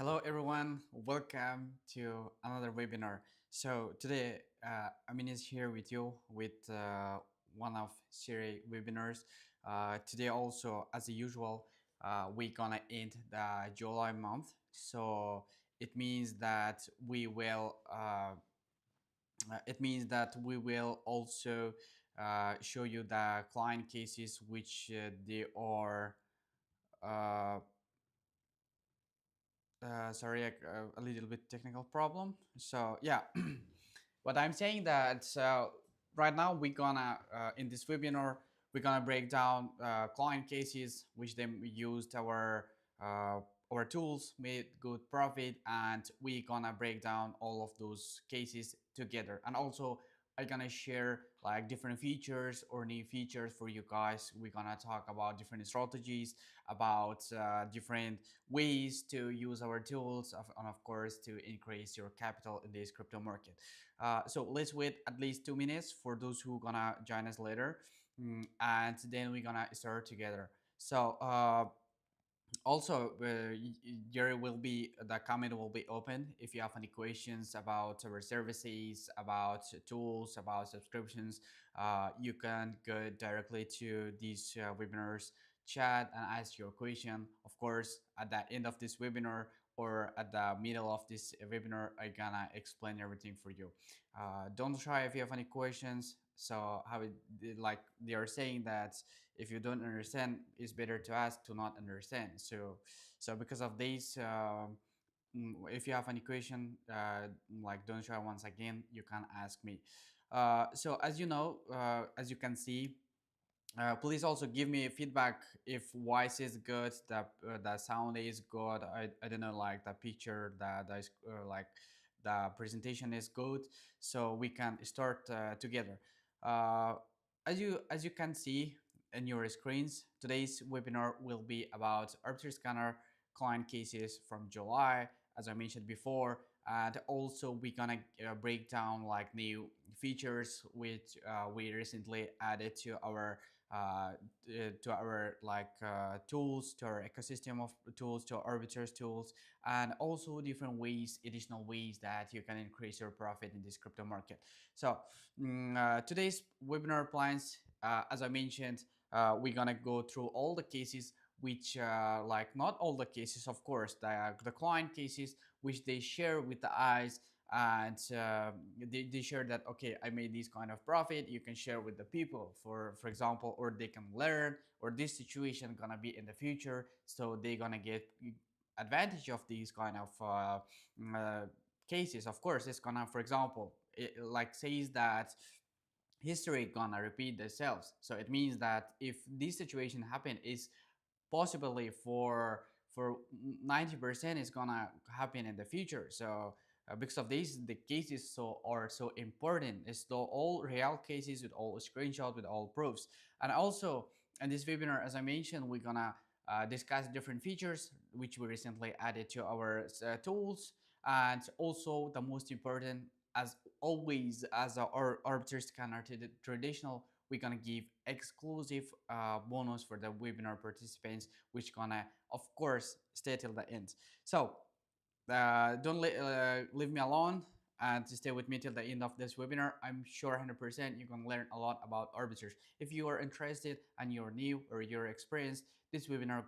Hello everyone, welcome to another webinar. So today Amin is here with you with one of series webinars. Today also, as usual, we gonna end the July month. So it means that we will also show you the client cases which they are uh, sorry, a little bit technical problem. So yeah, what I'm saying that right now we're gonna in this webinar we're gonna break down client cases which they used uh, our tools, made good profit, and we're gonna break down all of those cases together. And also I'm gonna share like different features or new features for you guys. We're gonna talk about different strategies, about different ways to use our tools, and of course to increase your capital in this crypto market. So let's wait at least 2 minutes for those who gonna join us later, and then we're gonna start together. So also there will be the comment will be open if you have any questions about our services, about tools, about subscriptions. You can go directly to these webinars chat and ask your question. Of course, at the end of this webinar or at the middle of this webinar, I'm gonna explain everything for you. Don't try if you have any questions. So how it, like they are saying that if you don't understand, it's better to ask to not understand. So because of this, if you have any question, like don't try once again, you can ask me. So as you know, as you can see, please also give me feedback if voice is good, the sound is good. I don't know, like the picture, like the presentation is good, so we can start together. Uh, as you can see in your screens, today's webinar will be about Arbitrage Scanner client cases from July, as I mentioned before, and also we're gonna break down like new features which we recently added uh, to our tools, to our ecosystem of tools, to arbiters tools, and also different ways, additional ways that you can increase your profit in this crypto market. So today's webinar plans, as I mentioned, we're gonna go through all the cases which like not all the cases, of course, the client cases which they share with the eyes, and they share that, okay, I made this kind of profit, you can share with the people, for example, or they can learn, or this situation gonna be in the future, so they gonna get advantage of these kind of cases. Of course, it's gonna, for example, it like says that history gonna repeat themselves, so it means that if this situation happen, is possibly for 90% is gonna happen in the future. So because of this, the cases are so important. It's the all real cases with all screenshots, with all proofs. And also in this webinar, as I mentioned, we're gonna discuss different features which we recently added to our tools, and also the most important, as always, as our arbiter scanner traditional, we're gonna give exclusive bonus for the webinar participants, which gonna of course stay till the end. So don't leave me alone and stay with me till the end of this webinar. I'm sure 100% you can learn a lot about arbiters. If you are interested and you're new or you're experienced, this webinar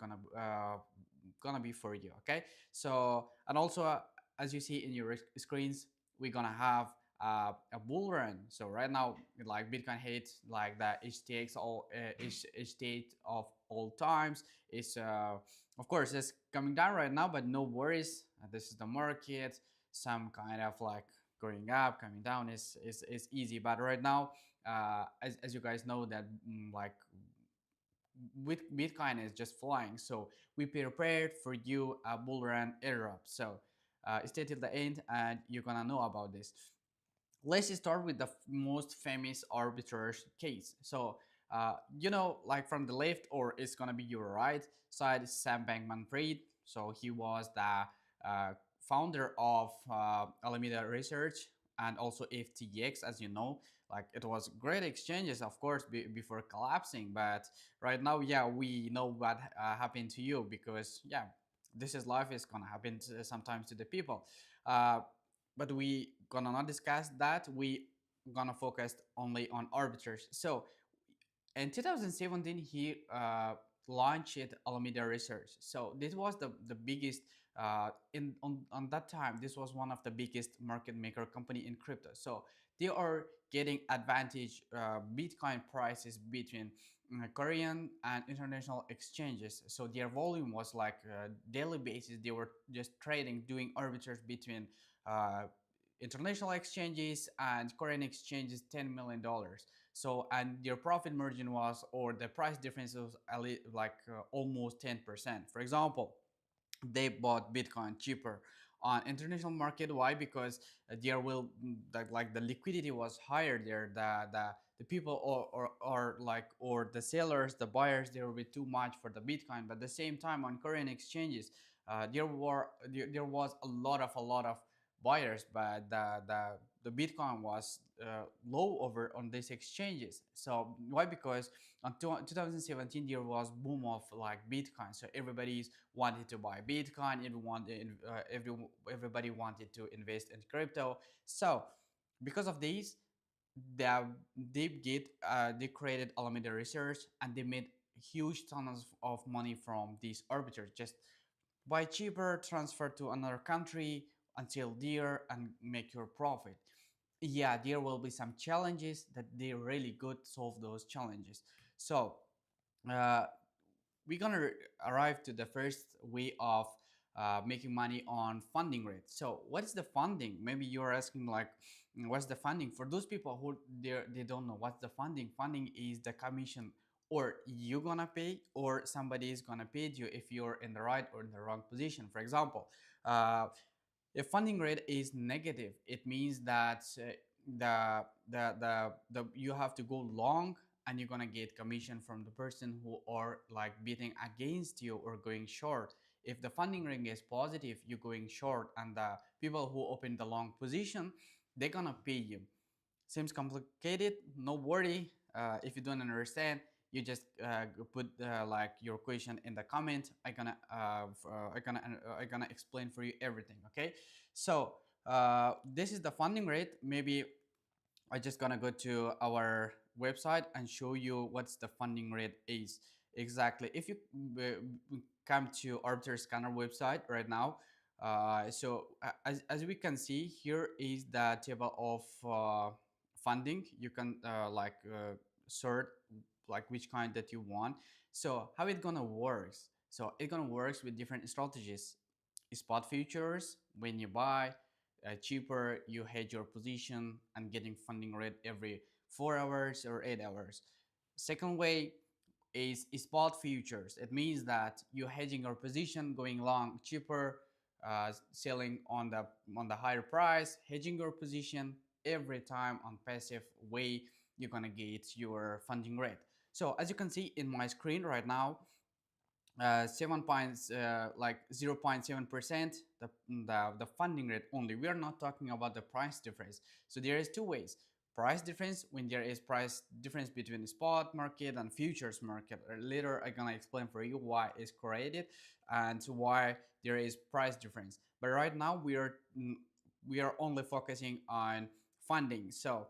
gonna be for you. Okay, so and also as you see in your screens, we're gonna have a bull run. So right now, like Bitcoin hits like the HTX all state of all times is of course it's coming down right now, but no worries. This is the market. Some kind of like going up, coming down is easy. But right now, as you guys know that like with Bitcoin is just flying. So we prepared for you a bull run era. So stay till the end and you're gonna know about this. Let's start with the most famous arbitrage case. So you know, like from the left, or it's gonna be your right side, Sam Bankman-Fried. So he was the founder of Alameda Research and also FTX, as you know. Like it was great exchanges, of course, before collapsing. But right now, yeah, we know what happened to you because yeah, this is life, is gonna happen sometimes to the people. uh, but we gonna not discuss that. We gonna focus only on arbitrage. So in 2017 he launched Alameda Research. So this was the biggest in on that time. This was one of the biggest market maker company in crypto. So they are getting advantage Bitcoin prices between Korean and international exchanges. So their volume was like daily basis. They were just trading, doing arbitrage between uh, international exchanges and Korean exchanges, $10 million. So and your profit margin was, or the price difference was like almost 10%. For example, they bought Bitcoin cheaper on international market. Why? Because there will like the liquidity was higher there. The people or like or the sellers, the buyers, there will be too much for the Bitcoin. But at the same time on Korean exchanges, there was a lot of buyers, but the Bitcoin was low over on these exchanges. So why? Because on 2017 there was boom of like Bitcoin, so everybody wanted to buy Bitcoin. Everybody wanted to invest in crypto. So because of these, they they created Alameda Research, and they made huge tons of money from these arbiters. Just buy cheaper, transfer to another country until there, and make your profit. Yeah, there will be some challenges that they're really good solve those challenges. So uh, we're gonna arrive to the first way of making money on funding rate. So what is the funding? Maybe you're asking like, what's the funding? For those people who they don't know what's the funding. Funding is the commission, or you gonna pay, or somebody is gonna pay you if you're in the right or in the wrong position. For example, uh, if funding rate is negative, it means that the you have to go long, and you're gonna get commission from the person who are like bidding against you or going short. If the funding rate is positive, you're going short, and the people who open the long position, they're gonna pay you. Seems complicated? No worry. If you don't understand, you just put like your question in the comment. I gonna explain for you everything. Okay. So this is the funding rate. Maybe I just gonna go to our website and show you what's the funding rate is exactly. If you come to Arbiter Scanner website right now, as we can see, here is the table of funding. You can sort like which kind that you want. So how it gonna works? So it gonna works with different strategies. Spot futures, when you buy cheaper, you hedge your position and getting funding rate every 4 hours or 8 hours. Second way is spot futures. It means that you're hedging your position, going long cheaper, selling on the higher price, hedging your position every time on passive way. You're gonna get your funding rate. So as you can see in my screen right now, 7 points like 0.7% the funding rate only. We are not talking about the price difference. So there is two ways: price difference, when there is price difference between the spot market and futures market. Later I'm gonna explain for you why it's created and why there is price difference. But right now we are only focusing on funding. So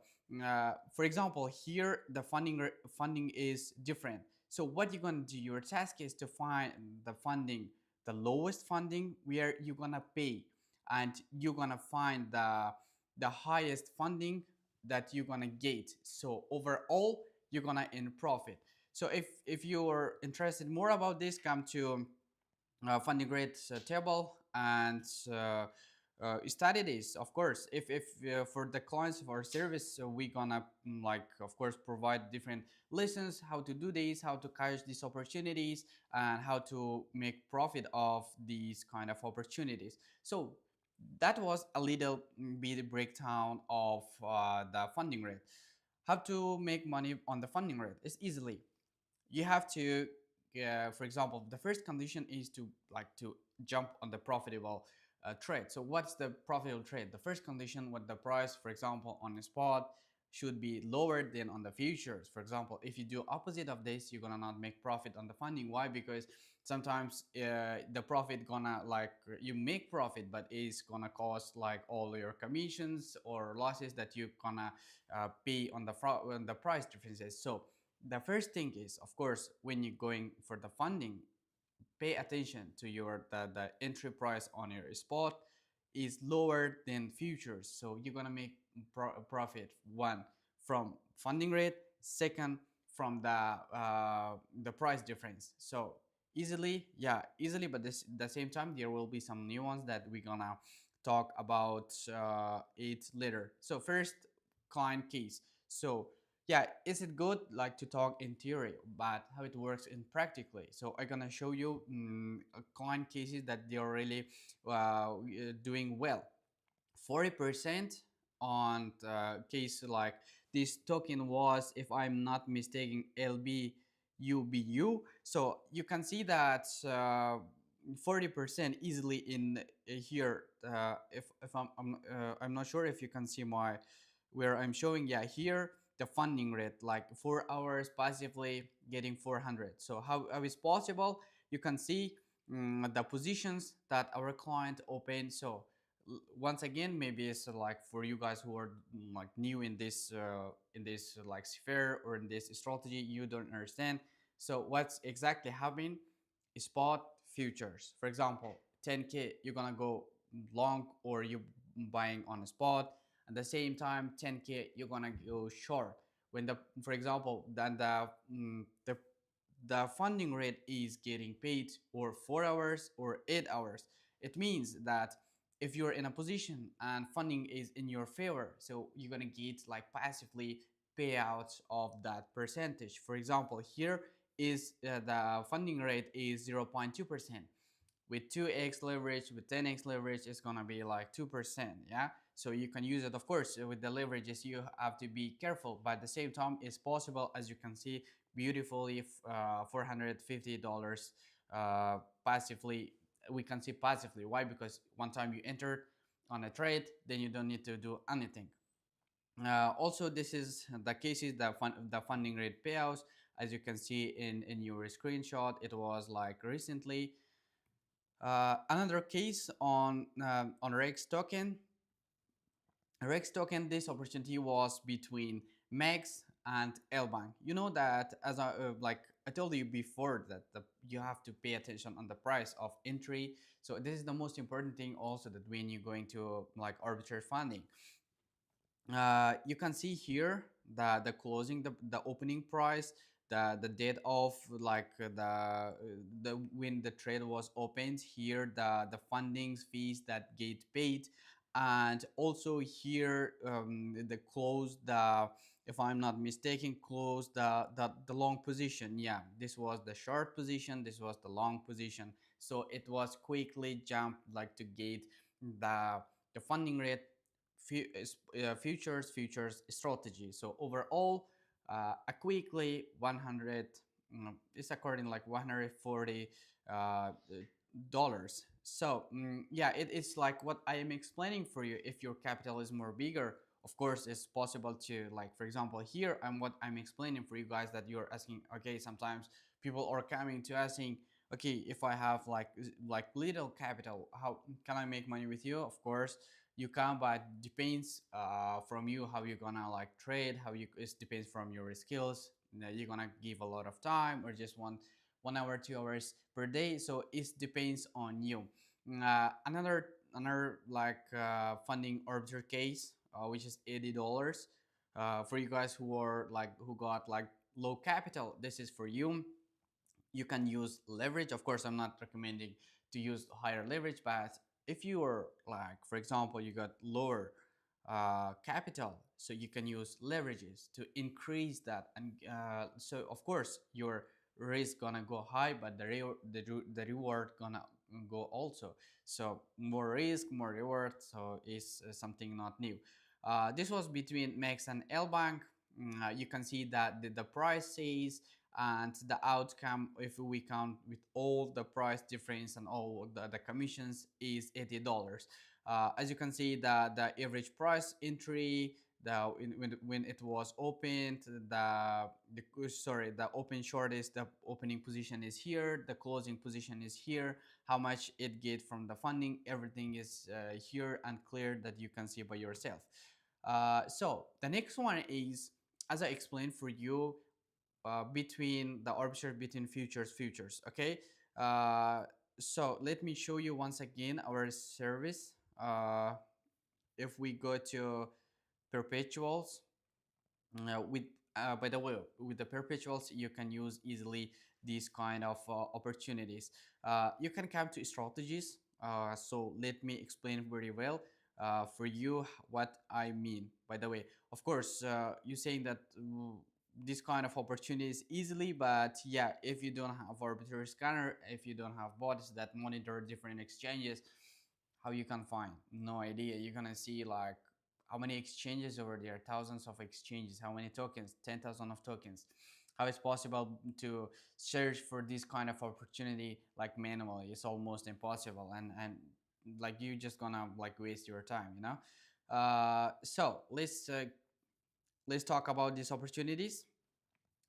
for example, here the funding is different. So what you're gonna do, your task is to find the funding, the lowest funding where you're gonna pay, and you're gonna find the highest funding that you're gonna get. So overall, you're gonna in profit. So if you're interested more about this, come to funding rate table and study this. Of course, if for the clients of our service, we gonna like of course provide different lessons how to do this, how to catch these opportunities, and how to make profit of these kind of opportunities. So that was a little bit breakdown of the funding rate. How to make money on the funding rate is easily. You have to for example, the first condition is to to jump on the profitable trade. So what's the profitable trade? The first condition with the price, for example, on the spot should be lower than on the futures. For example, if you do opposite of this, you're gonna not make profit on the funding. Why? Because sometimes the profit gonna like you make profit, but it's gonna cost like all your commissions or losses that you gonna pay on on the price differences. So the first thing is, of course, when you're going for the funding, pay attention to your the entry price on your spot is lower than futures, so you're gonna make profit, one, from funding rate, second, from the price difference. So easily, yeah, easily, but this the same time there will be some new ones that we're gonna talk about it later. So first, client case. So yeah, is it good like to talk in theory, but how it works in practically? So I'm gonna show you client cases that they are really doing well. 40% on case like this token was, if I'm not mistaken, LBUBU. So you can see that 40% easily in here. If I'm not sure if you can see my where I'm showing. Yeah, here the funding rate like 4 hours passively getting 400. So how is possible? You can see the positions that our client opened. So once again, maybe it's like for you guys who are like new in this like sphere or in this strategy, you don't understand. So what's exactly happening? Spot futures, for example, 10K you're gonna go long, or you buying on a spot. At the same time, 10K you're gonna go short. When the, for example, then the funding rate is getting paid for 4 hours or 8 hours, it means that if you're in a position and funding is in your favor, so you're gonna get like passively payouts of that percentage. For example, here is the funding rate is 0.2%. With 2x leverage, with 10x leverage, it's gonna be like 2%. Yeah, so you can use it. Of course, with the leverages you have to be careful, but at the same time it's possible, as you can see beautifully, $450 passively. We can see passively. Why? Because one time you enter on a trade, then you don't need to do anything. Also, this is the cases, the funding rate payouts. As you can see in your screenshot, it was like recently. Another case on Rex token. Rex token, this opportunity was between Max and Lbank. You know that, as like I told you before, that you have to pay attention on the price of entry. So this is the most important thing also, that when you're going to like arbitrage funding, you can see here the closing, the opening price, the date of like the when the trade was opened, here the funding fees that get paid, and also here the close, the, if I'm not mistaken, close the long position. Yeah, this was the short position, this was the long position. So it was quickly jumped like to get the funding rate, futures strategy. So overall, a quickly 100, it's according like 140 dollars. So yeah, it's like what I am explaining for you. If your capital is more bigger, of course it's possible to, like, for example, here and what I'm explaining for you guys, that you're asking, okay, sometimes people are coming to asking, okay, if I have like little capital, how can I make money with you? Of course you can, but depends from you how you're gonna like trade, how you, it depends from your skills. You know, you're gonna give a lot of time, or just 1 hour 2 hours per day. So it depends on you. Another like funding arbiter case, which is $80 for you guys who are like, who got like low capital. This is for you. You can use leverage. Of course, I'm not recommending to use higher leverage, but if you are like, for example, you got lower capital, so you can use leverages to increase that. And so of course your risk gonna go high, but the reward gonna go also. So more risk, more reward. So it's something not new. This was between Max and Lbank. You can see that the price says, and the outcome, if we count with all the price difference and all the commissions, is $80. As you can see, the average price entry, when it was opened, the open short is the opening position is here, the closing position is here, how much it get from the funding, everything is here and clear that you can see by yourself. So the next one is, as I explained for you, between the arbitrage between futures. Okay. uh, so let me show you once again our service. If we go to perpetuals, with by the way, with the perpetuals you can use easily these kind of opportunities. You can come to strategies. So let me explain very well for you what I mean. By the way, of course, you saying that this kind of opportunities easily, but yeah, if you don't have arbitrary scanner, if you don't have bots that monitor different exchanges, how you can find? No idea. You're gonna see like how many exchanges over there, thousands of exchanges, how many tokens, 10,000 of tokens. How it's possible to search for this kind of opportunity like manually? It's almost impossible, and like you just gonna like waste your time, you know. So let's talk about these opportunities.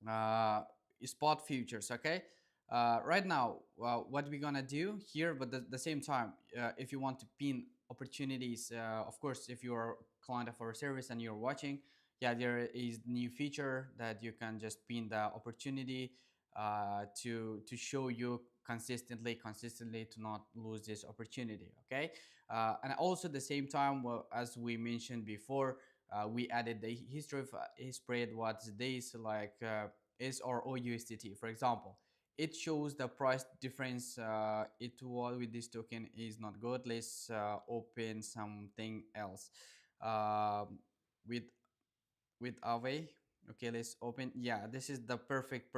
uh, Spot futures. Okay. Right now, what we're gonna do here, but the same time, if you want to pin opportunities, of course, if you're a client of our service and you're watching, yeah, there is new feature that you can just pin the opportunity to show you consistently to not lose this opportunity. Okay. And also the same time, well, as we mentioned before, we added the history of spread, what's this like, is or OUSDT, for example. It shows the price difference. It was with this token is not good. Let's open something else. Um, with with Aave. Okay, let's open. Yeah, this is the perfect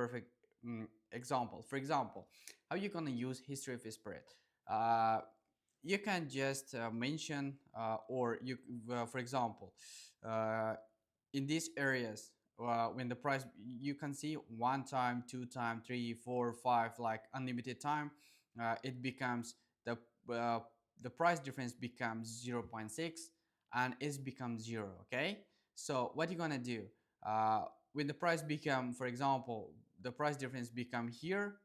example. For example, how you gonna use history of spread? Uh, you can just mention, or you, for example, uh, in these areas, when the price, you can see one time, two time, three, four, five, like unlimited time, it becomes uh, the price difference becomes 0 0.6 and it's become zero. Okay. So what you're gonna do, when the price become, for example, the price difference become here,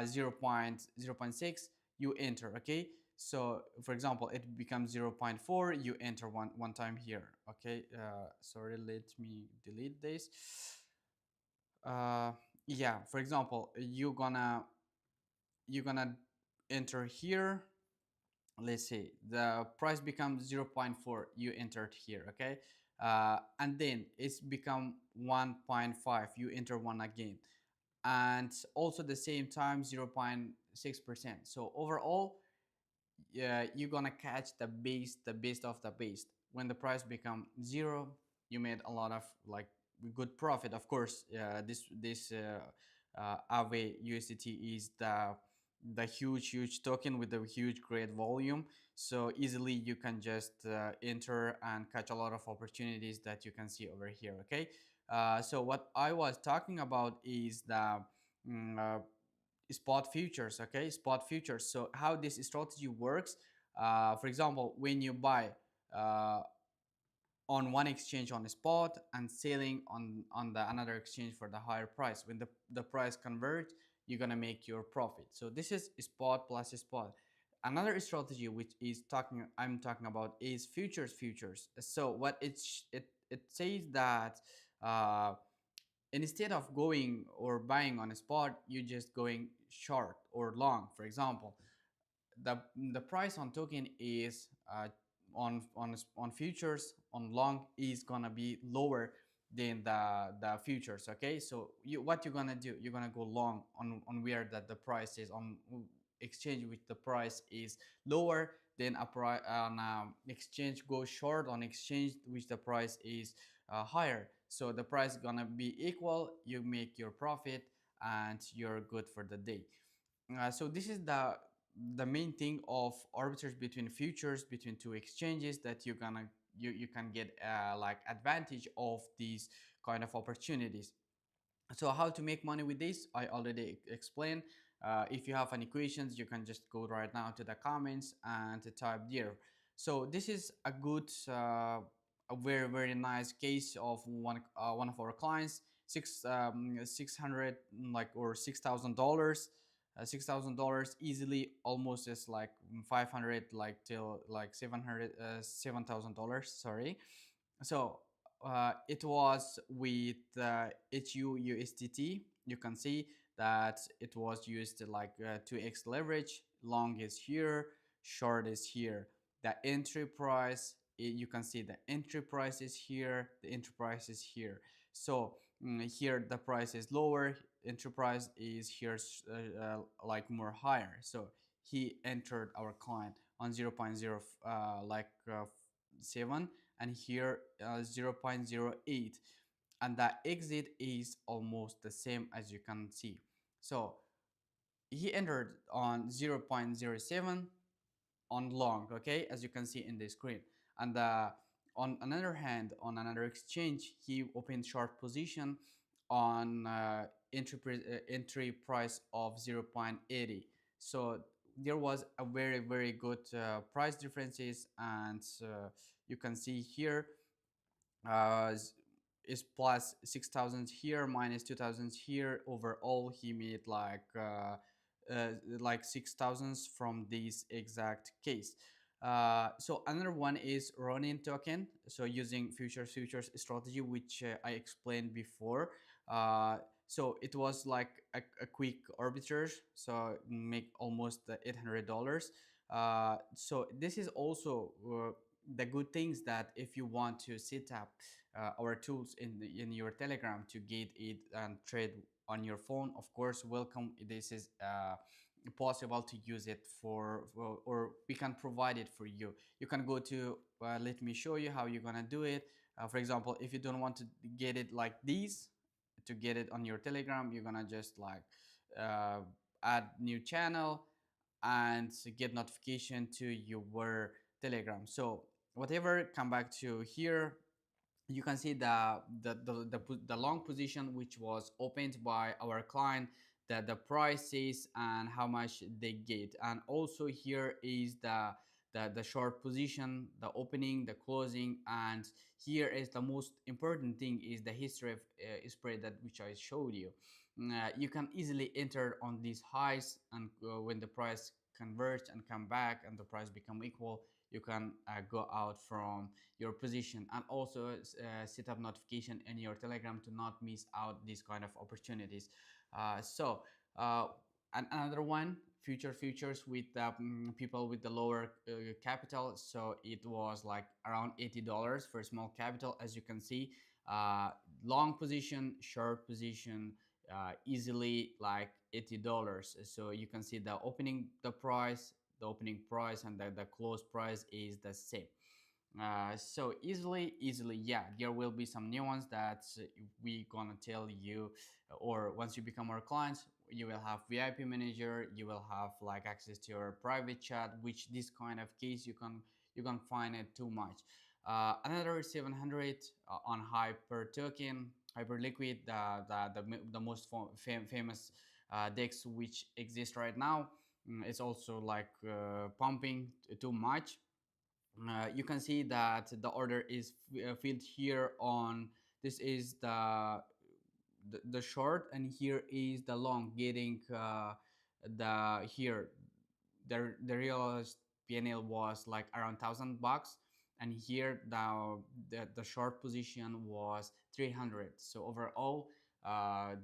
0 0.6, you enter. Okay. So for example, it becomes 0 0.4, you enter one time here. Okay. Sorry, let me delete this. uh, yeah, for example, you're gonna enter here. Let's see, the price becomes 0 0.4, you entered here. Okay. And then it's become 1.5, you enter one again, and also the same time 0.6%. So overall, yeah, you're gonna catch the base of the base. When the price become zero, you made a lot of like good profit. Of course, this Aave USDT is the huge token with the huge great volume. So easily you can just enter and catch a lot of opportunities that you can see over here. Okay. So what I was talking about is the mm, uh, spot futures. Okay, spot futures. So how this strategy works, for example, when you buy uh, on one exchange on a spot and selling on the another exchange for the higher price, when the price converge, you're gonna make your profit. So this is spot plus spot. Another strategy which is I'm talking about is futures. So what it says that uh, instead of going or buying on a spot, you just going short or long. For example, the the price on token is on futures on long is gonna be lower than the futures. Okay. So what you're gonna do, you're gonna go long on where that the price is on exchange which the price is lower than a price on exchange, go short on exchange which the price is higher. So the price gonna be equal, you make your profit and you're good for the day. So this is the main thing of arbitrage between futures between two exchanges, that you can get like advantage of these kind of opportunities. So how to make money with this, I already explained. If you have any questions, you can just go right now to the comments and type there. So this is a good a very nice case of one of our clients, 600 like or $6,000, $6,000 easily, almost is like 500 like till like 700 $7,000, sorry. So it was with HUUSDT. You can see that it was used like 2x leverage. Long is here, short is here. The entry price, you can see the entry price is here, the entry price is here. So here the price is lower, entry price is here like more higher. So he entered our client on 0 0.0 like 7, and here 0.08, and the exit is almost the same as you can see. So he entered on 0.07 on long, okay, as you can see in the screen. And on another hand, on another exchange, he opened short position on entry price of 0.80. So there was a very good price differences, and you can see here uh, is plus 6,000 here, minus 2,000 here. Overall, he made like 6,000 from this exact case. So another one is running token. So using futures strategy, which I explained before. So it was like a quick arbitrage. So make almost $800. So this is also the good things that if you want to set up our tools in your Telegram to get it and trade on your phone, of course, welcome. This is possible to use it for, or we can provide it for you. You can go to let me show you how you're gonna do it. For example, if you don't want to get it like these, to get it on your Telegram, you're gonna just like uh, add new channel and get notification to your Telegram. So whatever, come back to here, you can see the long position which was opened by our client, that the prices and how much they get. And also here is the short position, the opening, the closing. And here is the most important thing, is the history of spread, that which I showed you. You can easily enter on these highs, and when the price converge and come back and the price become equal, you can go out from your position. And also set up notification in your Telegram to not miss out these kind of opportunities. So and another one, futures with people with the lower capital. So it was like around $80 for small capital, as you can see. Long position, short position, easily like $80. So you can see the opening the opening price and the close price is the same. So easily, yeah, there will be some nuance that we gonna tell you. Or once you become our clients, you will have VIP manager, you will have like access to your private chat, which this kind of case you can find it too much. Another 700 on hyper token, hyper liquid, the most famous DEX which exists right now. It's also like pumping too much. You can see that the order is filled here on, this is the short, and here is the long, getting the here the realized PNL was like around $1,000, and here the short position was 300. So overall, uh,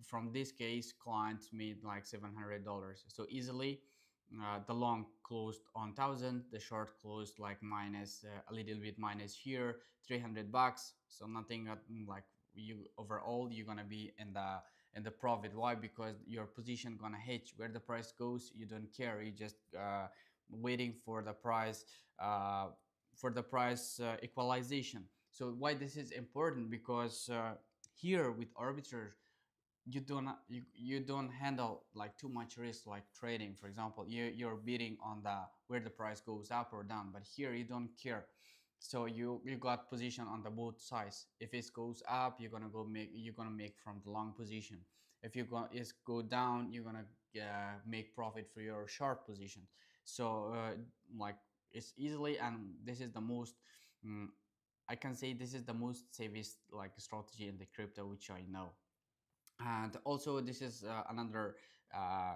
from this case, clients made like $700. So easily, the long closed on 1,000, the short closed like minus a little bit minus here, $300. So nothing like you overall you're gonna be in the profit. Why? Because your position gonna hedge where the price goes. You don't care. You just waiting for the price equalization. So why this is important? Because here with arbitrage, you don't handle like too much risk like trading. For example, you're bidding on the where the price goes up or down, but here you don't care. So you got position on the both sides. If it goes up, you're gonna make from the long position. If it go down, you're gonna make profit for your short position. So like it's easily, and this is the most I can say this is the most safest like strategy in the crypto which I know. And also this is another uh,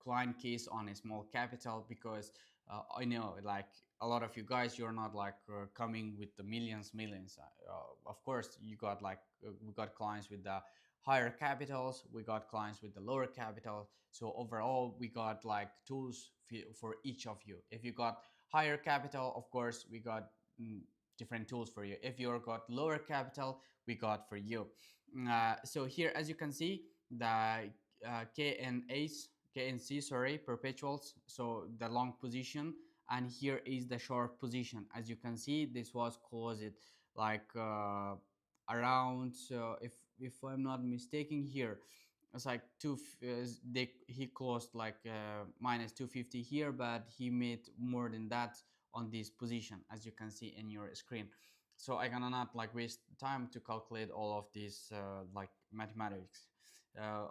client case on a small capital, because I know like a lot of you guys, you're not like coming with the millions. Of course you got like we got clients with the higher capitals, we got clients with the lower capital. So overall we got like tools for each of you. If you got higher capital, of course we got different tools for you. If you got lower capital, we got for you. So here as you can see, the KNC, sorry, perpetuals, so the long position, and here is the short position. As you can see, this was closed like around, if I'm not mistaken here, it's like he closed like minus 250 here, but he made more than that on this position, as you can see in your screen. So I cannot not like waste time to calculate all of these like mathematics.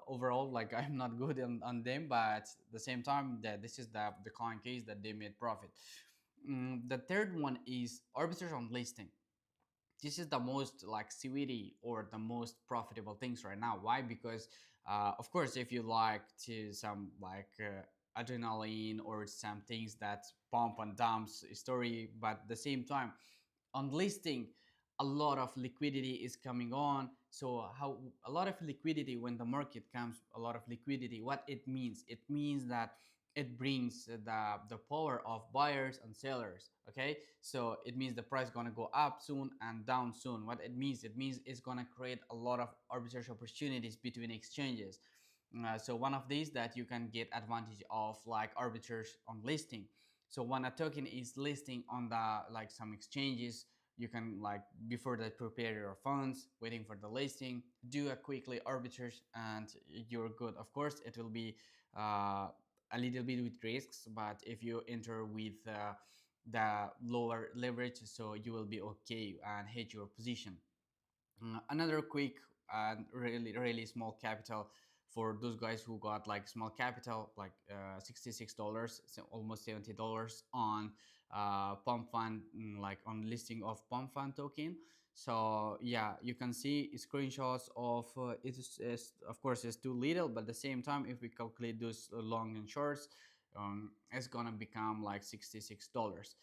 Overall, like I'm not good on them, but at the same time that this is the client case that they made profit. The third one is arbitrage on listing. This is the most like CVD or the most profitable things right now. Why? Because of course if you like to some like adrenaline or some things that pump and dumps story, but at the same time on listing a lot of liquidity is coming on. So how a lot of liquidity, when the market comes a lot of liquidity, what it means, it means that it brings the power of buyers and sellers. Okay, so it means the price going to go up soon and down soon. What it means, it means it's going to create a lot of arbitrage opportunities between exchanges. So one of these that you can get advantage of like arbitrage on listing. So when a token is listing on the like some exchanges, you can like before that prepare your funds waiting for the listing, do a quickly arbitrage, and you're good. Of course it will be a little bit with risks, but if you enter with the lower leverage, so you will be okay and hit your position. Another quick and really small capital for those guys who got like small capital, like $66, so almost $70 on pump fund, like on listing of pump fund token. So yeah, you can see screenshots of it's of course it's too little, but at the same time if we calculate those long and shorts, it's gonna become like $66.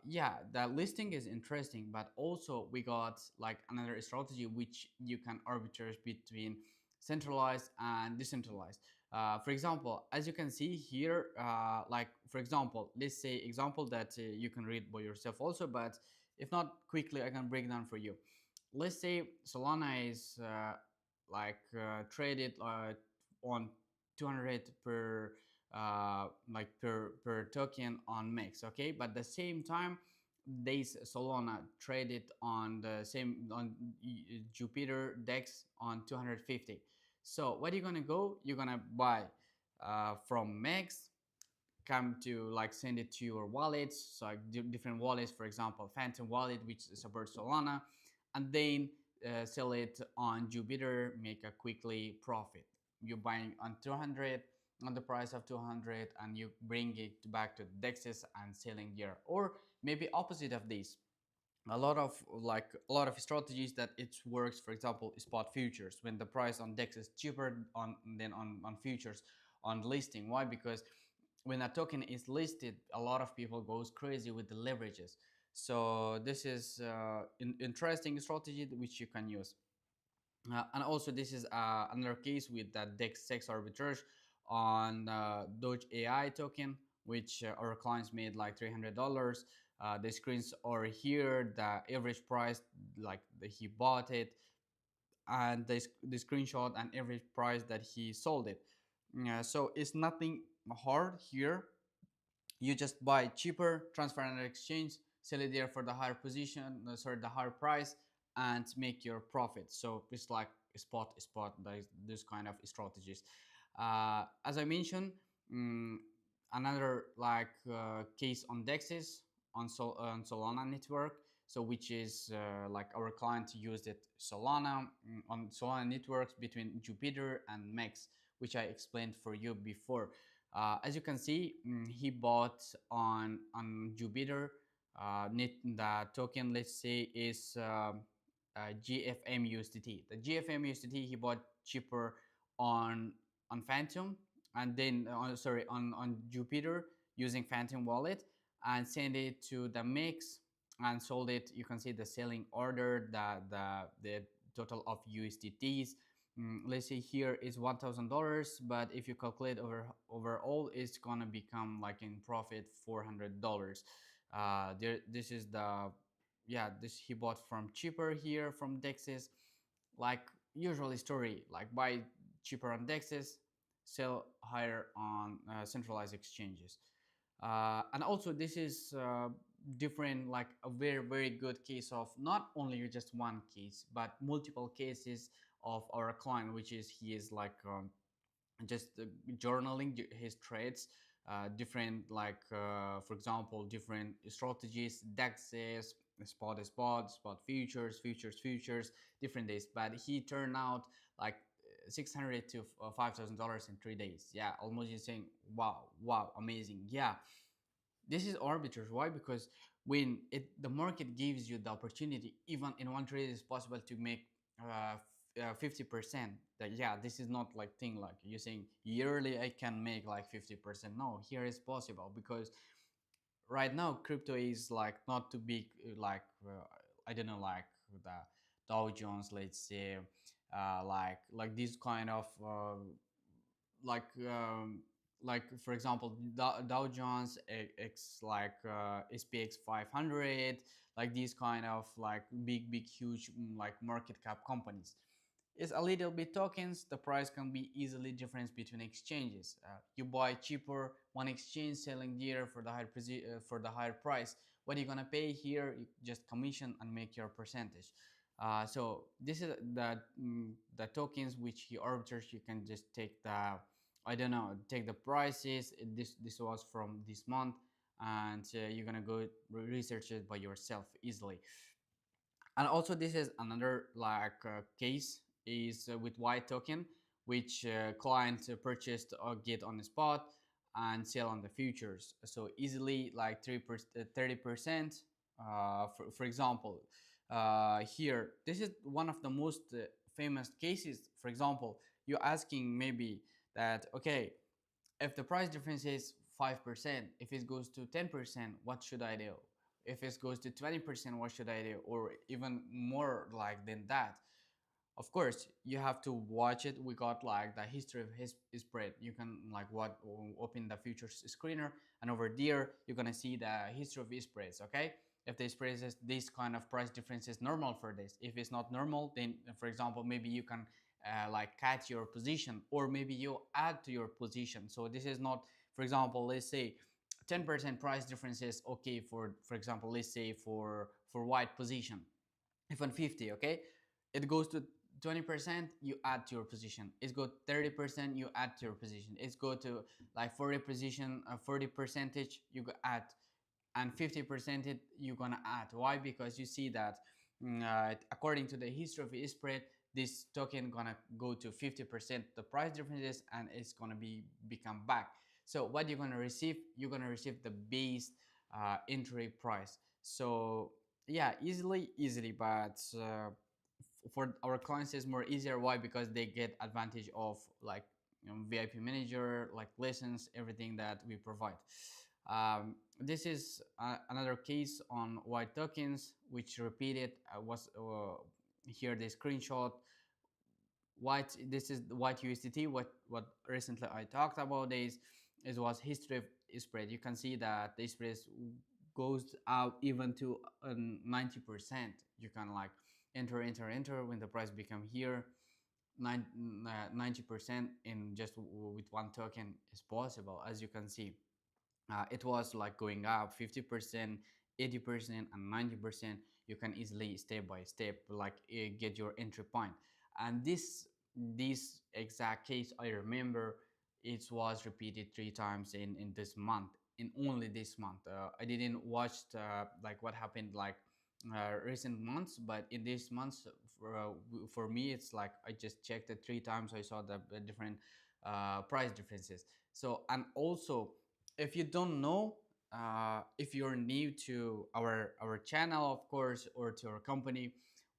Yeah, the listing is interesting, but also we got like another strategy which you can arbitrage between centralized and decentralized. For example, as you can see here, like for example, let's say example that you can read by yourself also, but if not quickly I can break down for you. Let's say Solana is traded on 200 per like per token on Mix, okay, but at the same time this Solana traded on the same on Jupiter DEX on 250. So what are you gonna go, you're gonna buy from Mix, come to like send it to your wallets, so like different wallets, for example Phantom wallet which supports Solana, and then sell it on Jupiter, make a quickly profit. You're buying on 200, on the price of 200, and you bring it back to the dexes and selling here. Or maybe opposite of this, a lot of strategies that it works. For example spot futures, when the price on dex is cheaper on than on futures on listing. Why? Because when a token is listed, a lot of people goes crazy with the leverages. So this is interesting strategy which you can use. And also this is another case with the dex sex arbitrage on Doge AI token, which our clients made like $300. The screens are here, the average price, like he bought it, and the screenshot and average price that he sold it. So it's nothing hard here. You just buy cheaper, transfer on an exchange, sell it there for the higher position, sorry, the higher price, and make your profit. So it's like spot, this kind of strategies. As I mentioned, another like case on dexes on Solana network. So which is like our client used it Solana on Solana networks between Jupiter and Mex, which I explained for you before. As you can see, he bought on Jupiter the token, let's say, is GFM USDT. The GFM USDT he bought cheaper on Phantom, and then sorry, on Jupiter using Phantom wallet, and send it to the mix and sold it. You can see the selling order, the total of USDTs. Let's say here is $1,000, but if you calculate overall, it's gonna become like in profit $400. This is the, yeah, this he bought from cheaper here from dexes, like usually story, like buy cheaper on dexes, sell higher on centralized exchanges. And also this is different, like a very good case of not only just one case but multiple cases of our client, which is he is like just journaling his trades, different, like for example, different strategies, dexes, spot futures, futures, different days, but he turned out like 600 to $5,000 in 3 days. Yeah, almost you're saying wow, amazing. Yeah, this is arbitrage. Why? Because when the market gives you the opportunity, even in one trade, it's possible to make 50%. That, yeah, this is not like thing like you're saying yearly I can make like 50%. No, here is possible because right now crypto is like not too big, like I don't know, like the Dow Jones, let's say, like this kind of like like for example Dow Jones X, like SPX 500, like these kind of like big huge like market cap companies. Is a little bit tokens, the price can be easily difference between exchanges. You buy cheaper one exchange, selling dearer for the for the higher price. What are you gonna pay here? You just commission and make your percentage. So this is the tokens which you arbitrage. You can just take the, I don't know, take the prices. This was from this month, and you're gonna go research it by yourself easily. And also this is another like case is with white token, which clients purchased or get on the spot and sell on the futures, so easily like 30%. For example, here this is one of the most famous cases. For example, you're asking maybe that, okay, if the price difference is 5%, if it goes to 10%, what should I do? If it goes to 20%, what should I do? Or even more like than that. Of course, you have to watch it. We got like the history of his spread. You can like what open the futures screener, and over there you're gonna see the history of his spreads. Okay, if the spread is this kind of price difference is normal for this. If it's not normal, then for example maybe you can like cut your position, or maybe you add to your position. So this is not, for example, let's say 10% price difference is okay for example, let's say for white position. If on 50, okay, it goes to 20%, you add to your position. It's go 30%, you add to your position. It's go to like 40 position, 40 percentage, you go add, and 50% it you're gonna add. Why? Because you see that according to the history of the spread, this token gonna go to 50% the price differences, and it's gonna become back. So what you're gonna receive, you're gonna receive the base entry price. So yeah, easily, but for our clients is more easier. Why? Because they get advantage of like VIP manager, like lessons, everything that we provide. This is another case on white tokens, which repeated was here the screenshot. White, this is white USDT. What recently I talked about is it was history of spread. You can see that the spread goes out even to 90%. You can like enter when the price become here 90% in just with one token is possible. As you can see, it was like going up 50%, 80%, and 90%. You can easily step by step like get your entry point. And this exact case, I remember it was repeated 3 times in this month, in only this month. I didn't watch like what happened like recent months, but in these months for me it's like I just checked it 3 times. I saw the different price differences. So, and also if you don't know if you're new to our channel, of course, or to our company,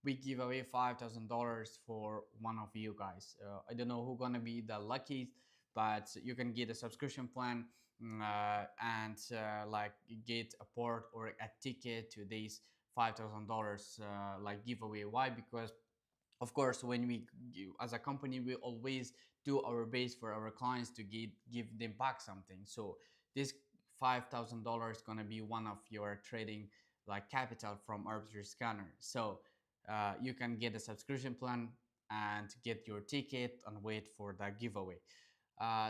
we give away $5,000 for one of you guys. I don't know who gonna be the lucky, but you can get a subscription plan, and like get a port or a ticket to this $5,000 like giveaway. Why? Because of course when we as a company we always do our best for our clients to give them back something. So this $5,000 gonna be one of your trading like capital from Arbitrage Scanner. So you can get a subscription plan and get your ticket and wait for the giveaway.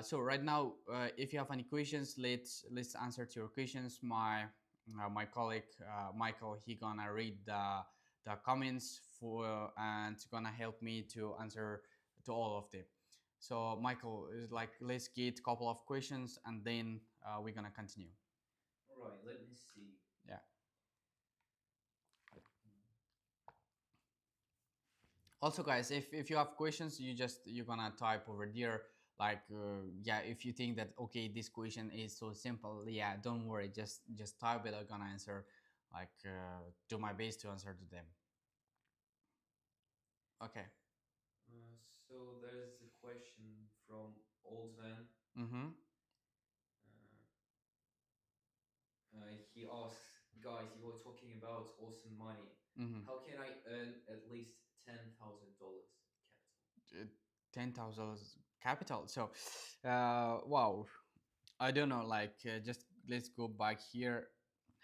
So right now, if you have any questions, let's answer to your questions. My colleague Michael, he gonna read the comments for and gonna help me to answer to all of them. So Michael is like, let's get a couple of questions and then we're gonna continue. All right, let me see. Yeah. Also, guys, if you have questions, you're gonna type over there. Like, yeah, if you think that okay, this question is so simple, yeah, don't worry, just type it. I'm gonna answer, like, do my best to answer to them. Okay. Uh, so there's a question from Old Man. Mm-hmm. He asks, guys, you were talking about awesome money. Mm-hmm. How can I earn at least $10,000 capital? 10,000 capital. So, wow, I don't know. Like, just let's go back here.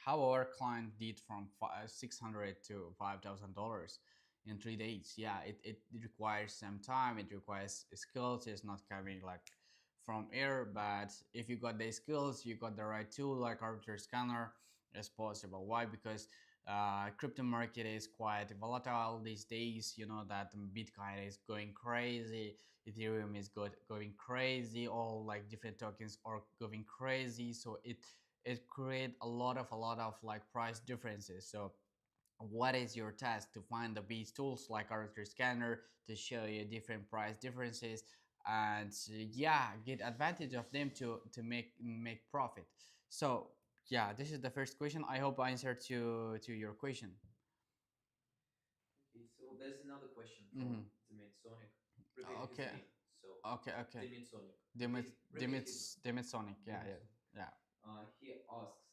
How our client did from 600 to $5,000 in 3 days. Yeah, it requires some time. It requires skills. It's not coming like from air. But if you got the skills, you got the right tool like Arbitrage Scanner, it's possible. Why? Because crypto market is quite volatile these days. You know that Bitcoin is going crazy, Ethereum is going crazy, all like different tokens are going crazy. So it create a lot of like price differences. So what is your task to find the best tools like Arbitrage Scanner to show you different price differences and yeah, get advantage of them to make profit. So yeah, this is the first question. I hope I answered to your question. Okay, so there's another question from Mm-hmm. Demit Sonic. Repeat his Okay, name. So okay. Demit Sonic. Demit Repeat his Demit Sonic. Yeah, Demit yeah, Sonic. yeah. He asks,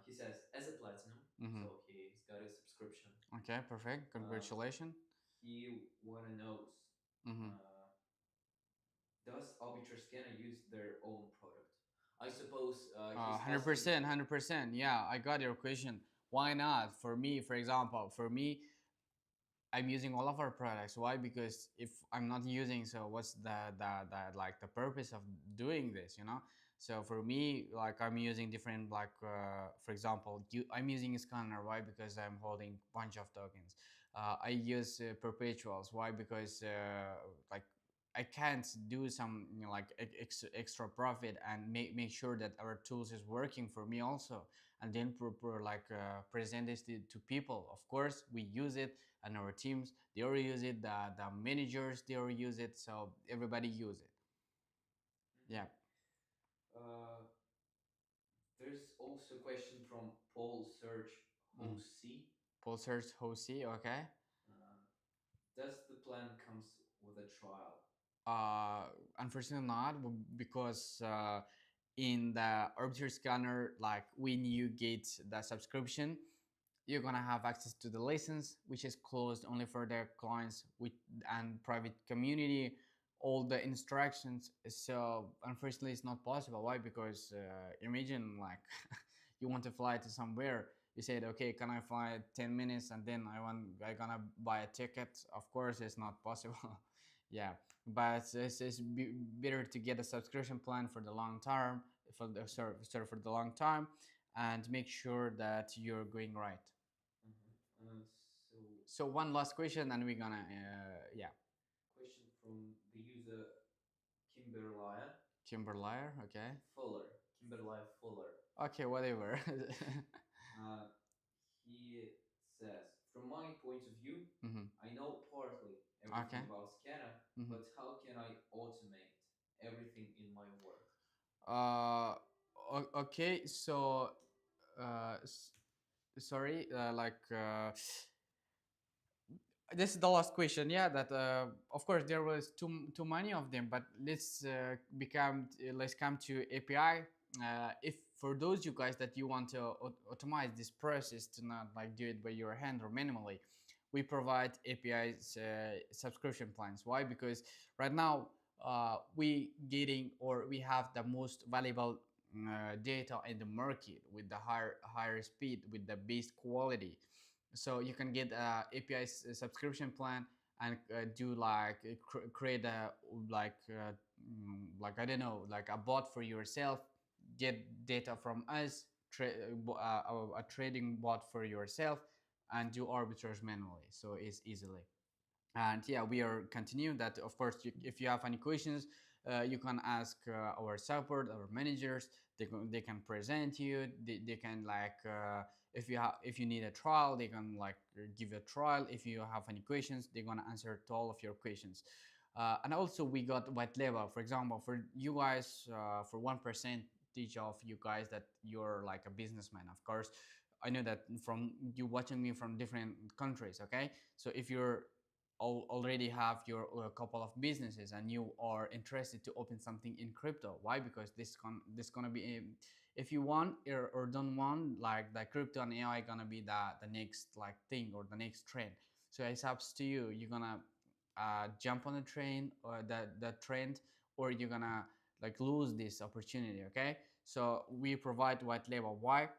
he says, as a platinum, Mm-hmm. so he's got a subscription. Okay, perfect. Uh, Congratulations. he wanna knows, Mm-hmm. uh, does Arbitrage Scanner use their own product? I suppose he's Hundred asking. percent, 100%. Yeah, I got your question. Why not? For me, for example, for me, I'm using all of our products. Why? Because if I'm not using, so what's the like the purpose of doing this? You know. So for me, like I'm using different like for example, I'm using a scanner. Why? Because I'm holding bunch of tokens. I use perpetuals. Why? Because like I can't do some like extra profit and make sure that our tools is working for me also, and then like present this to people. Of course, we use it and our teams they already use it, the managers they already use it, so everybody use it. Yeah. Mhm. Uh, there's also a question from Paul Serge Mm. Hosey. Pulsars Hosi, okay. Uh, does the plan comes with a trial? uh Unfortunately not, because in the Arbiter scanner, like when you get the subscription, you're gonna have access to the license, which is closed only for their clients with and private community, all the instructions. So unfortunately, it's not possible. Why? Because imagine like you want to fly to somewhere. You said, okay, can I fly 10 minutes, and then I gonna buy a ticket? Of course, it's not possible. Yeah, but it's better to get a subscription plan for the long term, for the sorry for the long time, and make sure that you're going right. Uh-huh. So, So one last question, and we're gonna yeah, question from the user Kimberlaya Kimberlire. Okay. Fuller. Kimberlaya Fuller. Okay, whatever. Uh, he says, from my point of view, Mm-hmm. I know partly Okay. everything about Scana, Mm-hmm. but how can I automate everything in my work? Uh, Okay, so uh, s- sorry, this is the last question. Yeah, that of course there was too many of them, but let's come to API. If for those you guys that you want to automate this process to not like do it by your hand or manually, we provide APIs subscription plans. Why? Because right now we getting or we have the most valuable data in the market with the higher speed with the best quality, so you can get a API subscription plan and do like create a like I don't know, like a bot for yourself, get data from us, a trading bot for yourself, and do arbitrage manually, so it's easily. And yeah, we are continuing that. Of course, if you have any questions, you can ask our support, our managers. They can present you. They can like if you need a trial, they can like give you a trial. If you have any questions, they're gonna answer to all of your questions. And also we got white label, for example, for you guys, for 1% of you guys that you're like a businessman. Of course, I know that from you watching me from different countries. Okay, so if you're already have your couple of businesses and you are interested to open something in crypto, why? Because this gonna be if you want or don't want, like the crypto and AI gonna be the next like thing or the next trend. So it's up to you. You're gonna jump on the train or the trend, or you're gonna like lose this opportunity. Okay, so we provide white label. Why?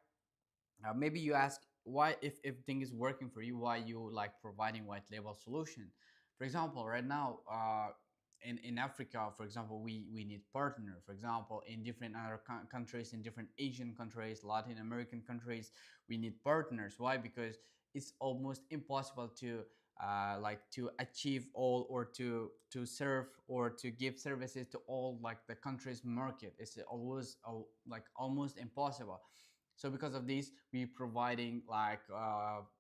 Maybe you ask why, if thing is working for you, why you like providing white label solution. For example, right now in Africa, for example, we need partner. For example, in different other countries, in different Asian countries, Latin American countries, we need partners. Why? Because it's almost impossible to like to achieve all, or to serve or to give services to all like the country's market. It's always like almost impossible. So because of this, we providing like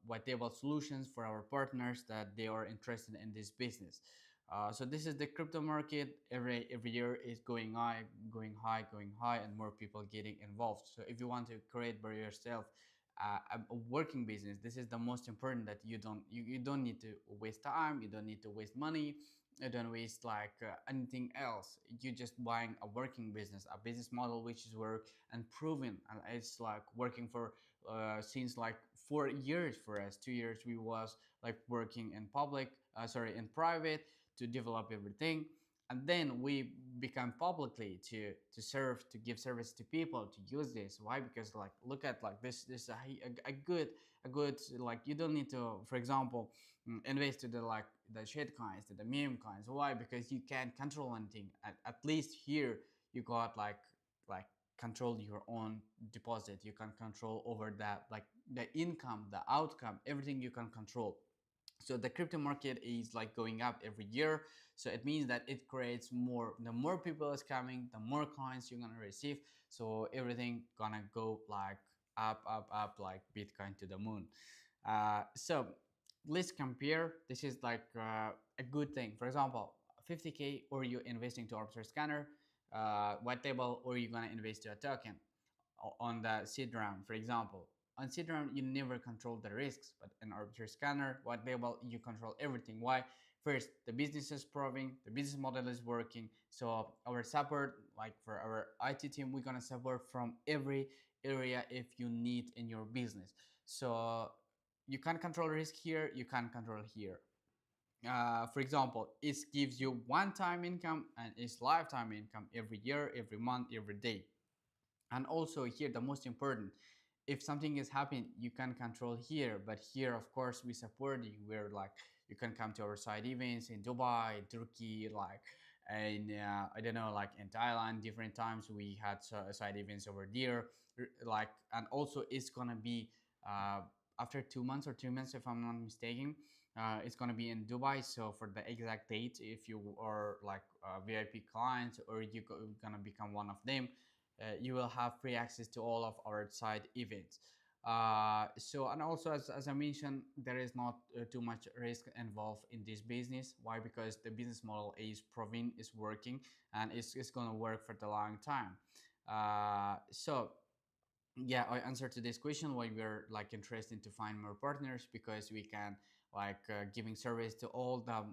white label solutions for our partners that they are interested in this business. So this is the crypto market. Every year is going high, going high, going high, and more people getting involved. So if you want to create by yourself a working business, this is the most important, that you don't need to waste time, you don't need to waste money, you don't waste like anything else. You just buying a working business, a business model which is work and proven, and it's like working for since like 4 years for us. 2 years we was like working in public, sorry, in private, to develop everything, and then we become publicly to serve, to give service to people to use this. Why? Because like look at like this is a good like, you don't need to, for example, invest to the like the shit coins, to the meme coins. Why? Because you can't control anything. At least here you got like control your own deposit. You can control over that, like the income, the outcome, everything you can control. So the crypto market is like going up every year, so it means that it creates more. The more people is coming, the more coins you're gonna receive, so everything gonna go like up like Bitcoin to the moon. So let's compare. This is like a good thing. For example, 50K, or you investing to Arbitrage Scanner, white table, or you're gonna invest to a token on the seed round. For example, on seed round you never control the risks, but in Arbitrage Scanner, white label, you control everything. Why? First, the business is proving, the business model is working. So our support, like for our IT team, we're gonna support from every area if you need in your business. So you can control risk here, you can control here. For example, it gives you one-time income and it's lifetime income every year, every month, every day. And also here, the most important, if something is happening, you can control here. But here, of course, we support you. We're like, you can come to our side events in Dubai, Turkey, like, and I don't know, like in Thailand, different times we had side events over there. Like, and also it's gonna be uh, after 2 months or 3 months, if I'm not mistaken. It's gonna be in Dubai. So for the exact date, if you are like a VIP client, or you gonna become one of them, you will have free access to all of our side events. So, and also as I mentioned, there is not too much risk involved in this business. Why? Because the business model is proven, is working, and it's going to work for the long time. So yeah, I answer to this question why we're like interested to find more partners, because we can like giving service to all the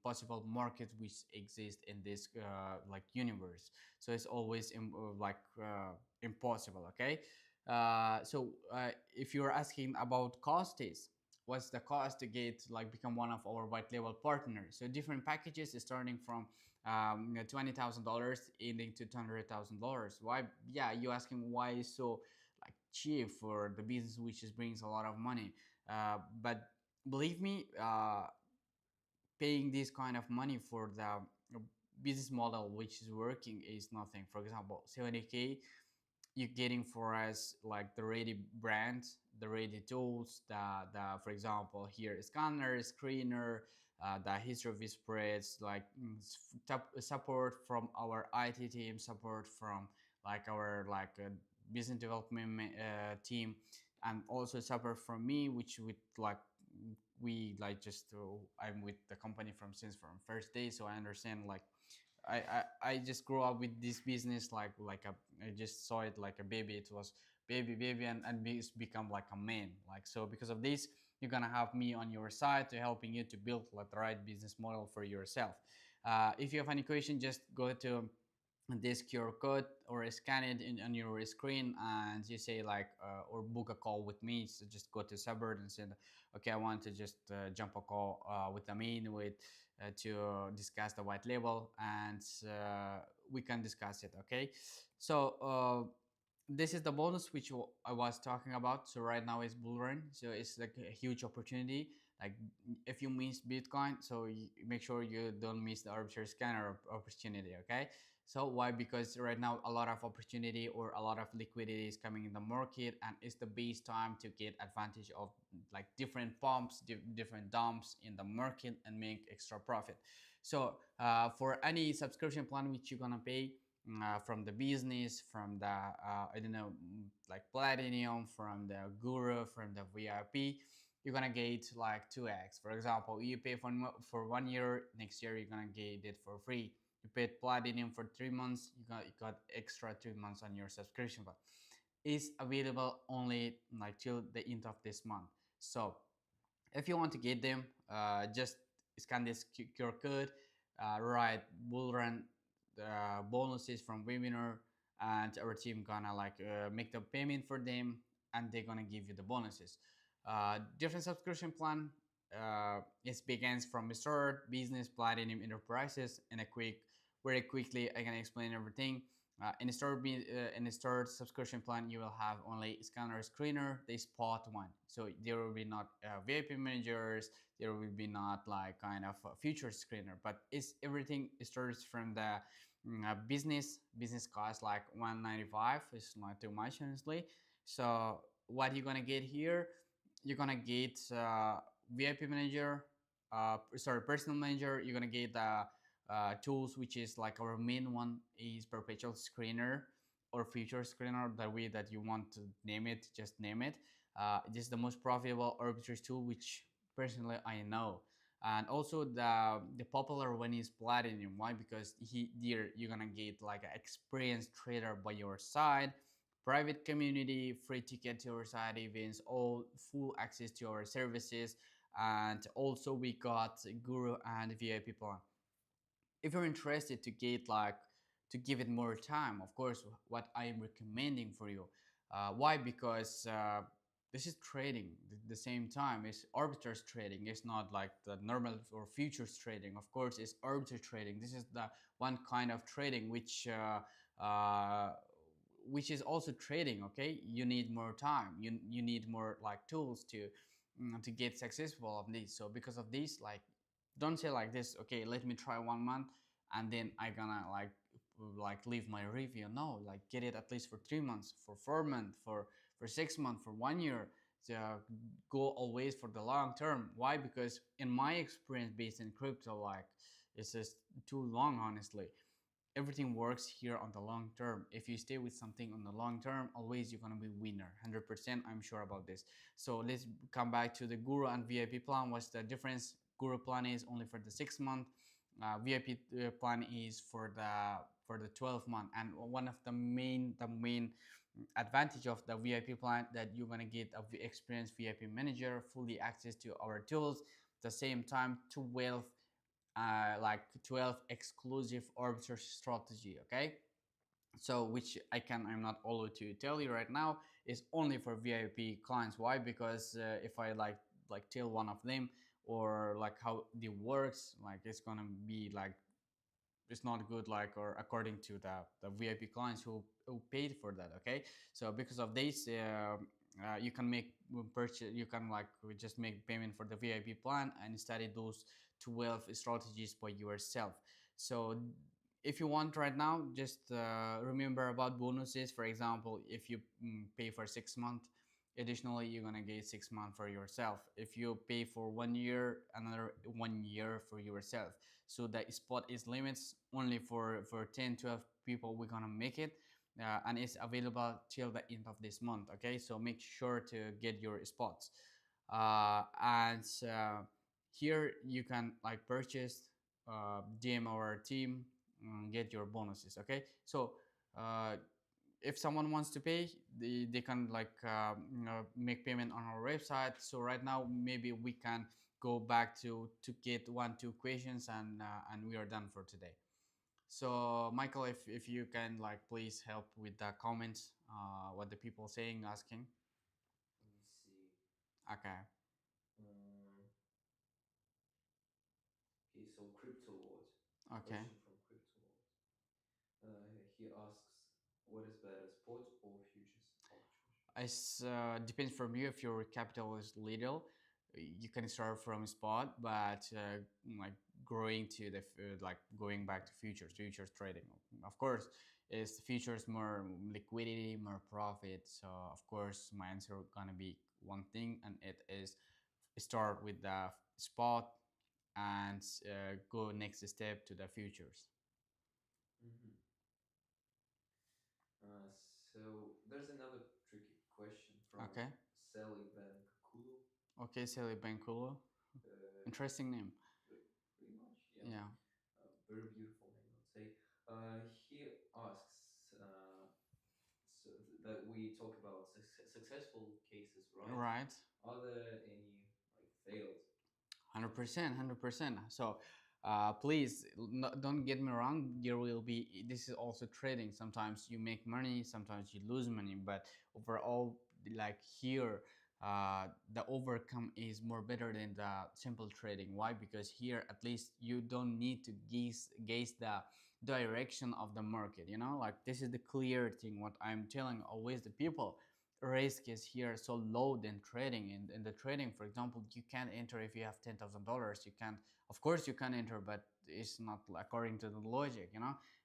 possible markets which exist in this like universe. So it's always impossible. Okay. If you're asking about cost, is what's the cost to get like become one of our white label partners? So different packages is starting from $20,000 ending to $200,000. Why? Yeah, you asking why so like cheap for the business which is brings a lot of money. But believe me, paying this kind of money for the business model which is working is nothing. For example, 70K you're getting for us like the ready brand, the ready tools, the for example here scanner, screener, the history of spreads, like support from our IT team, support from like our business development team, and also support from me, which with like we like just I'm with the company from first day, so I understand like I just grew up with this business I just saw it like a baby. It was baby and it's become like a man. Like so because of this, you're gonna have me on your side to helping you to build like the right business model for yourself. If you have any question, just go to this QR code or scan it on your screen and you say like or book a call with me. So just go to Subbird and say okay, I want to just jump a call with Amin with to discuss the white label, and we can discuss it. Okay, so this is the bonus which I was talking about. So right now is bull run, so it's like a huge opportunity. Like if you miss Bitcoin, so you make sure you don't miss the arbitrary scanner opportunity. Okay, so why? Because right now a lot of opportunity or a lot of liquidity is coming in the market, and it's the best time to get advantage of like different pumps, different dumps in the market and make extra profit. So for any subscription plan which you're gonna pay from the business, from the I don't know, like platinum, from the guru, from the VIP, you're gonna get like 2x. For example, you pay for 1 year, next year you're gonna get it for free. You paid platinum for 3 months, you got extra 3 months on your subscription. But it's available only like till the end of this month. So if you want to get them, just scan this QR code, write bull run bonuses from webinar, and our team gonna like make the payment for them, and they're gonna give you the bonuses. Different subscription plan. It begins from start, business, platinum, enterprises, and a quick, very quickly I can explain everything. In the start subscription plan, you will have only scanner screener, the spot one. So there will be not VIP managers, there will be not like kind of a future screener, but it's everything starts from the business cost like 195. It's not too much honestly. So what you're gonna get here, you're gonna get VIP manager, sorry, personal manager. You're gonna get tools, which is like our main one is perpetual screener or future screener, the way that you want to name it, just name it. This is the most profitable arbitrage tool which personally I know. And also the popular one is platinum. Why? Because here you're gonna get like an experienced trader by your side, private community, free ticket to our side events, all full access to our services, and also we got guru and VIP plan. If you're interested to get like to give it more time, of course what I am recommending for you. Why? Because this is trading. The same time it's arbitrage trading. It's not like the normal or futures trading. Of course it's arbitrage trading. This is the one kind of trading which is also trading. Okay, you need more time, you need more like tools to get successful on this. So because of this, like don't say like this, okay, let me try 1 month and then I gonna like leave my review. No, like get it at least for 3 months, for 4 months, for 6 months, for 1 year. So go always for the long term. Why? Because in my experience based in crypto, like it's just too long honestly. Everything works here on the long term. If you stay with something on the long term, always you're gonna be winner. 100%, I'm sure about this. So let's come back to the guru and VIP plan. What's the difference? Guru plan is only for the 6 month, VIP plan is for the 12 month, and one of the main advantage of the VIP plan that you're gonna get a experienced VIP manager, fully access to our tools, the same time 12 exclusive arbitrage strategy. Okay, so which I'm not allowed to tell you right now, is only for VIP clients. Why? Because if I tell one of them, or like how it works, like it's gonna be like it's not good, like, or according to the VIP clients who paid for that. Okay, so because of this, you can make purchase, you can like just make payment for the VIP plan and study those 12 strategies by yourself. So if you want right now, just remember about bonuses. For example, if you pay for 6 months, additionally you're gonna get 6 months for yourself. If you pay for 1 year, another 1 year for yourself. So the spot is limits only for 10 12 people we're gonna make it, and it's available till the end of this month. Okay, so make sure to get your spots, and here you can like purchase, DM our team, get your bonuses. Okay, so uh, if someone wants to pay, they can like make payment on our website. So right now maybe we can go back to get 1 2 questions, and we are done for today. So Michael, if you can like please help with the comments, what the people saying, asking. Let me see. Okay. Um, okay, so Crypto Lord. Okay. Question from Crypto Lord. He asks, what is better, spot or futures arbitrage? It depends from you. If your capital is little, you can start from spot, but like growing to like going back to futures trading. Of course, is futures more liquidity, more profit. So of course, my answer gonna be one thing, and it is start with the spot and go next step to the futures. Mm-hmm. Uh, so there's another tricky question from Okay. Sally Van Kakulu. Okay, Sally Bankulo. Uh, Interesting name. Pretty much, yeah. Yeah. Very beautiful name, I would say. He asks, so that we talk about successful cases, right? Right. Are there any like failed 100%, cases? 100%. So please don't get me wrong, there will be, this is also trading. Sometimes you make money, sometimes you lose money, but overall, like here, the overcome is more better than the simple trading. Why? Because here at least you don't need to gaze the direction of the market, like this is the clear thing what I'm telling always the people. Risk is here so low than trading. In the trading, for example, you can't enter if you have $10,000. You can't, of course you can enter, but it's not according to the logic.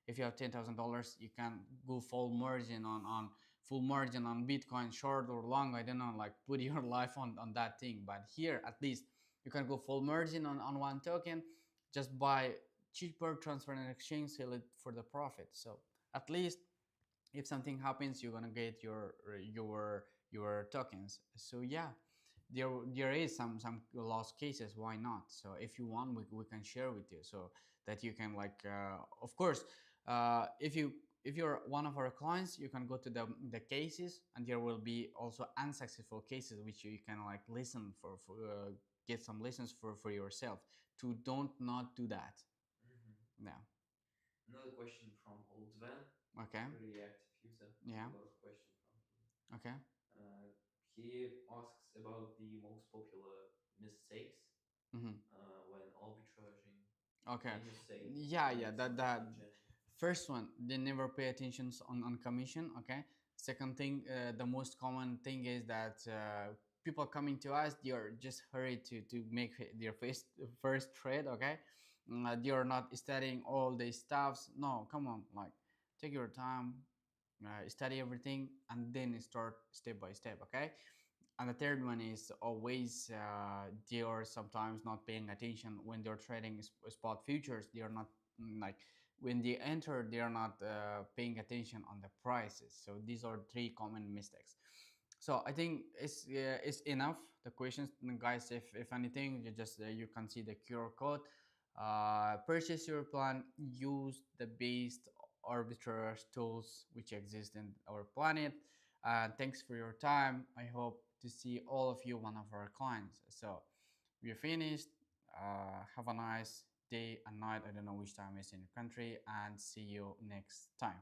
If you have $10,000, you can go full margin on Bitcoin, short or long, I don't know, like put your life on that thing. But here at least you can go full margin on one token, just buy cheaper, transfer and exchange, sell it for the profit. So at least if something happens, you're gonna get your tokens. So yeah, there is some lost cases. Why not? So if you want, we can share with you, so that you can like of course, if you're one of our clients, you can go to the cases, and there will be also unsuccessful cases which you can like listen for get some lessons for yourself to don't not do that. Mm-hmm. Yeah. Another question from Old Van, Okay. very active user. Yeah. A lot of questions from him. Okay. He asks about the most popular mistakes Mm-hmm. when arbitraging. Okay. Can you say Yeah, yeah. like something That in general? first one, they never pay attention on commission. Okay. Second thing, the most common thing is that people coming to us, they are just hurried to make their first trade. Okay. They are not studying all the stuffs. No, come on, like take your time, study everything, and then start step by step. Okay. And the third one is always they are sometimes not paying attention when they're trading spot futures. They are not like when they enter, they are not paying attention on the prices. So these are three common mistakes. So I think it's enough the questions, guys. If anything, you just you can see the QR code. Purchase your plan, use the best arbitrage tools which exist in our planet. Thanks for your time. I hope to see all of you one of our clients. So we're finished. Have a nice day and night. I don't know which time is in your country, and see you next time.